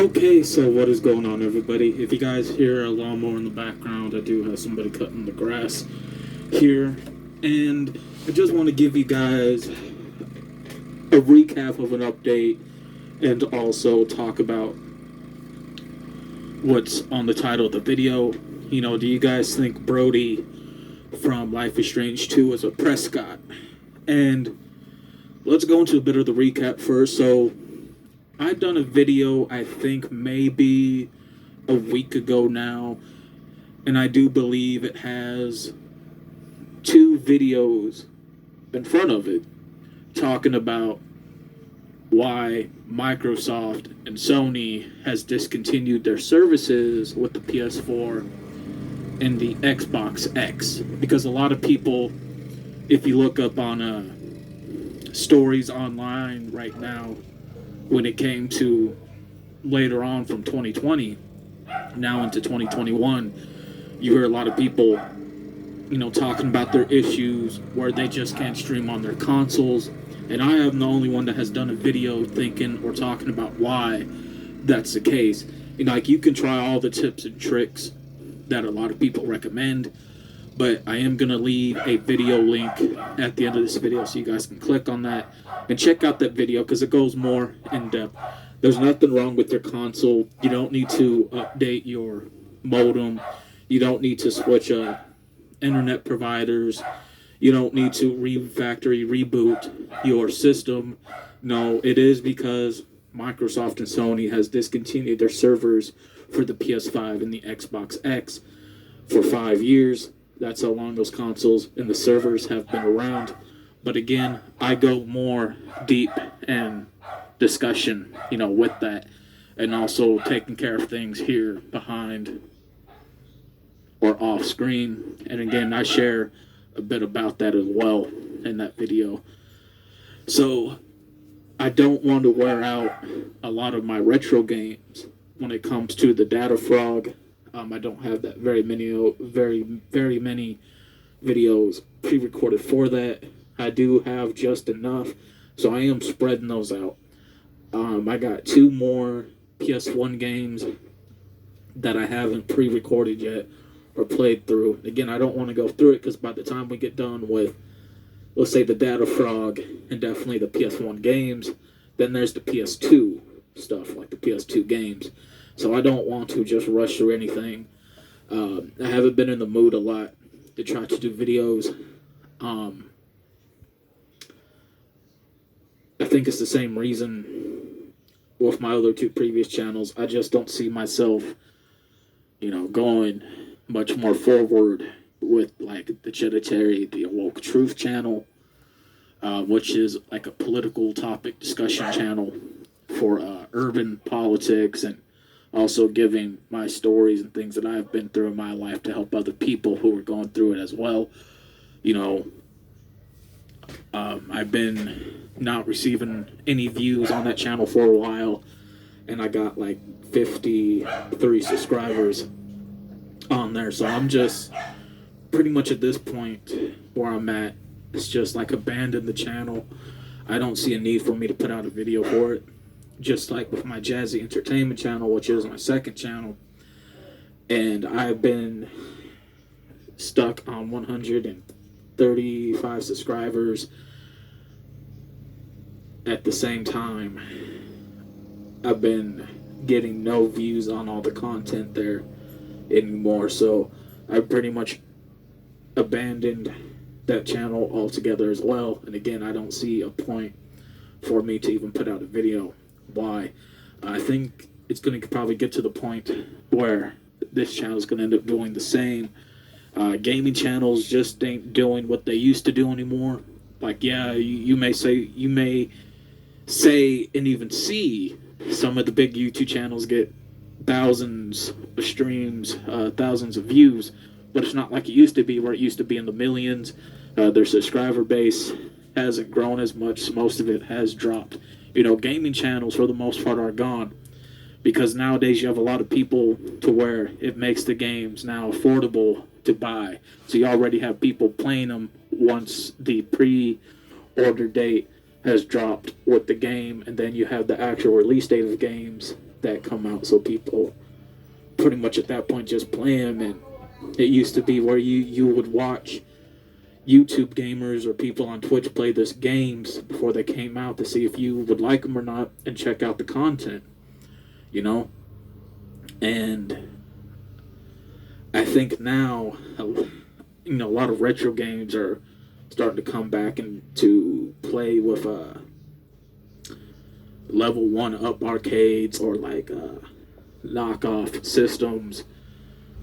Okay, so what is going on, everybody? If you guys hear a lawnmower in the background, I do have somebody cutting the grass here. And I just want to give you guys a recap of an update and also talk about what's on the title of the video. You know, do you guys think Brody from Life is Strange 2 is a Prescott? And let's go into a bit of the recap first. So, I've done a video, I think maybe a week ago now, and I do believe it has 2 videos in front of it talking about why Microsoft and Sony has discontinued their services with the PS4 and the Xbox X. Because a lot of people, if you look up on stories online right now, when it came to later on from 2020 now into 2021, you hear a lot of people, you know, talking about their issues where they just can't stream on their consoles. And I am the only one that has done a video thinking or talking about why that's the case. You know, like, you can try all the tips and tricks that a lot of people recommend, but I am going to leave a video link at the end of this video so you guys can click on that and check out that video because it goes more in depth. There's nothing wrong with your console. You don't need to update your modem. You don't need to switch internet providers. You don't need to refactory reboot your system. No, it is because Microsoft and Sony has discontinued their servers for the PS5 and the Xbox X for 5 years. That's how long those consoles and the servers have been around. But again, I go more deep in discussion, you know, with that, and also taking care of things here behind or off screen. And again, I share a bit about that as well in that video. So I don't want to wear out a lot of my retro games when it comes to the data frog. I don't have that very many videos pre-recorded for that. I do have just enough, so I am spreading those out. I got 2 more PS1 games that I haven't pre-recorded yet or played through. Again, I don't want to go through it because by the time we get done with, let's say, the data frog and definitely the PS1 games, then there's the PS2 stuff, like the PS2 games. So I don't want to just rush through anything. I haven't been in the mood a lot to try to do videos. I think it's the same reason with my other 2 previous channels. I just don't see myself, you know, going much more forward with, like, the Chedditary, the Awoke Truth channel, which is like a political topic discussion channel for urban politics, and also giving my stories and things that I've been through in my life to help other people who are going through it as well. You know, I've been not receiving any views on that channel for a while, and I got like 53 subscribers on there. So I'm just pretty much at this point where I'm at. It's just like abandon the channel. I don't see a need for me to put out a video for it. Just like with my Jazzy Entertainment channel, which is my second channel. And I've been stuck on 135 subscribers at the same time. I've been getting no views on all the content there anymore. So I pretty much abandoned that channel altogether as well. And again, I don't see a point for me to even put out a video. Why? I think it's going to probably get to the point where this channel is going to end up doing the same. Gaming channels just ain't doing what they used to do anymore. Like, yeah, you may say and even see some of the big YouTube channels get thousands of streams, thousands of views, but it's not like it used to be, where it used to be in the millions. Their subscriber base hasn't grown as much. Most of it has dropped. You know, gaming channels for the most part are gone because nowadays you have a lot of people to where it makes the games now affordable to buy. So you already have people playing them once the pre-order date has dropped with the game, and then you have the actual release date of the games that come out, so people pretty much at that point just play them. And it used to be where you would watch YouTube gamers or people on Twitch play this games before they came out to see if you would like them or not and check out the content, you know? And I think now, you know, a lot of retro games are starting to come back and to play with level 1 up arcades or like knockoff systems,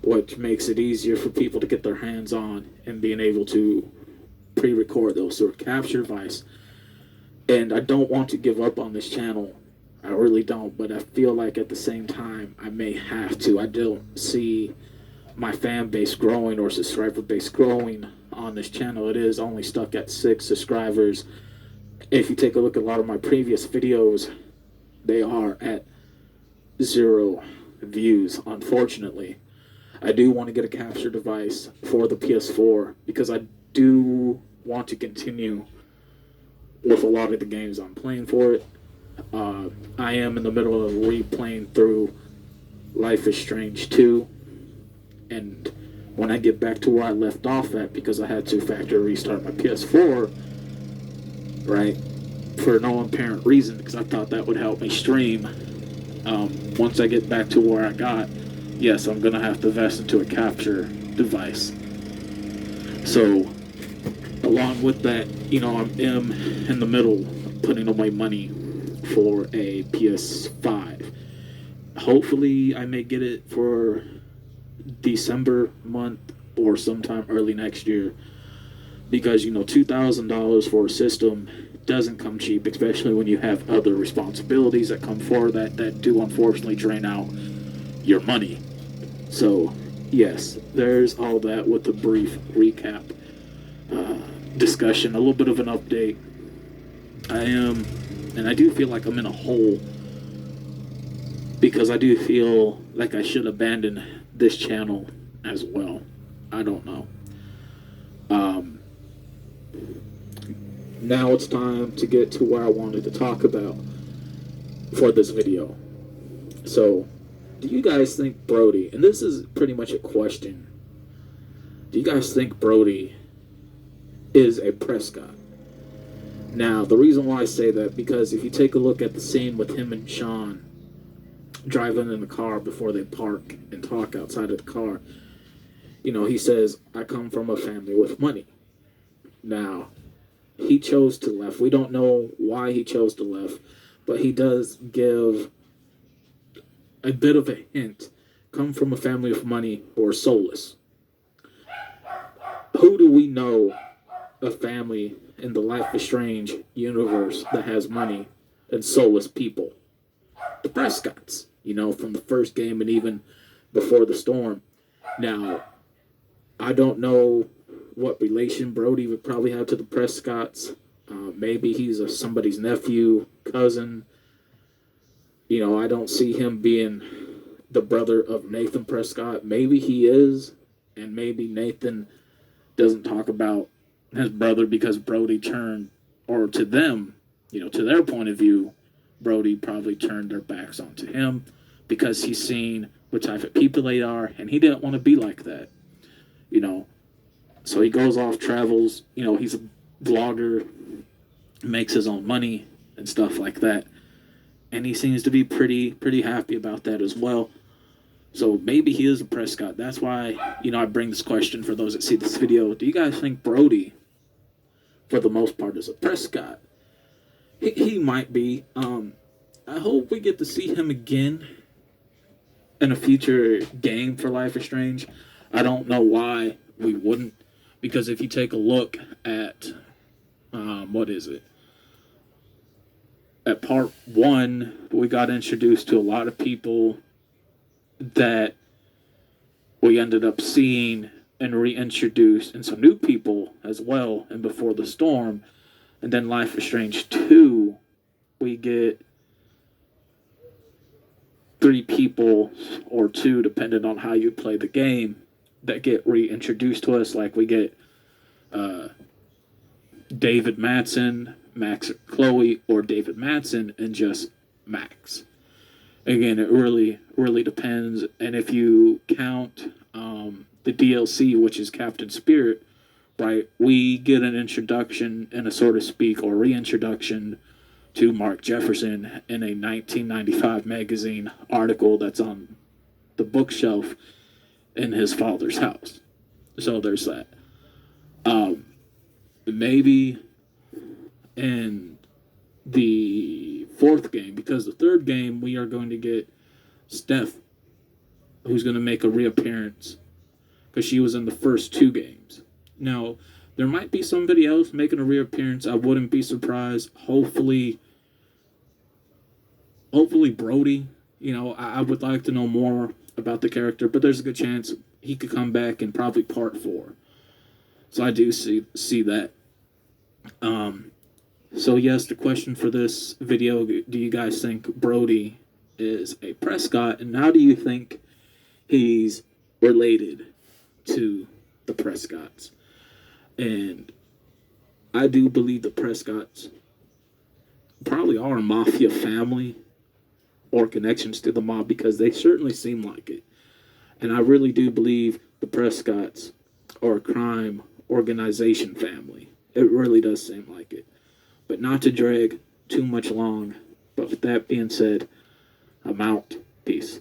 which makes it easier for people to get their hands on and being able to pre-record those or capture device. And I don't want to give up on this channel. I really don't, but I feel like at the same time I may have to. I don't see my fan base growing or subscriber base growing on this channel. It is only stuck at 6 subscribers. If you take a look at a lot of my previous videos, they are at 0 views, unfortunately. I do want to get a capture device for the PS4 because I do want to continue with a lot of the games I'm playing for it. I am in the middle of replaying through Life is Strange 2, and when I get back to where I left off at, because I had to factory restart my PS4, right, for no apparent reason, because I thought that would help me stream. Once I get back to where I got, yes, I'm gonna have to invest into a capture device. So, along with that, you know, I'm in the middle of putting away money for a PS5. Hopefully, I may get it for December month or sometime early next year, because, you know, $2,000 for a system doesn't come cheap, especially when you have other responsibilities that come forward that do unfortunately drain out your money. So, yes, there's all that with a brief recap discussion, a little bit of an update. I do feel like I'm in a hole because I do feel like I should abandon this channel as well. I don't know. Now it's time to get to where I wanted to talk about for this video. So, do you guys think Brody, and this is pretty much a question, do you guys think Brody is a Prescott? Now, the reason why I say that, because if you take a look at the scene with him and Sean driving in the car before they park and talk outside of the car, you know, he says, I come from a family with money. Now, he chose to left. We don't know why he chose to left, but he does give a bit of a hint. Come from a family with money or soulless. Who do we know a family in the Life is Strange universe that has money and soulless people? The Prescotts, you know, from the first game and even before the storm. Now, I don't know what relation Brody would probably have to the Prescotts. Maybe he's somebody's nephew, cousin. You know, I don't see him being the brother of Nathan Prescott. Maybe he is, and maybe Nathan doesn't talk about his brother because Brody turned, or to them, you know, to their point of view, Brody probably turned their backs onto him because he's seen what type of people they are, and he didn't want to be like that, you know. So he goes off, travels, you know, he's a vlogger, makes his own money and stuff like that. And he seems to be pretty happy about that as well. So maybe he is a Prescott. That's why, you know, I bring this question for those that see this video. Do you guys think Brody, for the most part, is a Prescott? He might be. I hope we get to see him again in a future game for Life is Strange. I don't know why we wouldn't. Because if you take a look at, what is it? At part 1, we got introduced to a lot of people that we ended up seeing and reintroduced, and some new people as well, and Before the Storm. And then Life is Strange 2, we get 3 people, or 2, depending on how you play the game, that get reintroduced to us. Like we get David Madsen, Max Chloe, or David Madsen and just Max. Again, it really depends. And if you count the DLC, which is Captain Spirit, right, we get an introduction and a so to speak or reintroduction to Mark Jefferson in a 1995 magazine article that's on the bookshelf in his father's house. So there's that. Maybe in the fourth game, because the third game we are going to get Steph, who's going to make a reappearance because she was in the first two games. Now, there might be somebody else making a reappearance. I wouldn't be surprised. Hopefully Brody. I would like to know more about the character, but there's a good chance he could come back in probably part 4. So I do see that. So yes, the question for this video: do you guys think Brody is a Prescott, and how do you think he's related to the Prescotts? And I do believe the Prescotts probably are a mafia family or connections to the mob, because they certainly seem like it. And I really do believe the Prescotts are a crime organization family. It really does seem like it. But not to drag too much long. But with that being said, I'm out. Peace.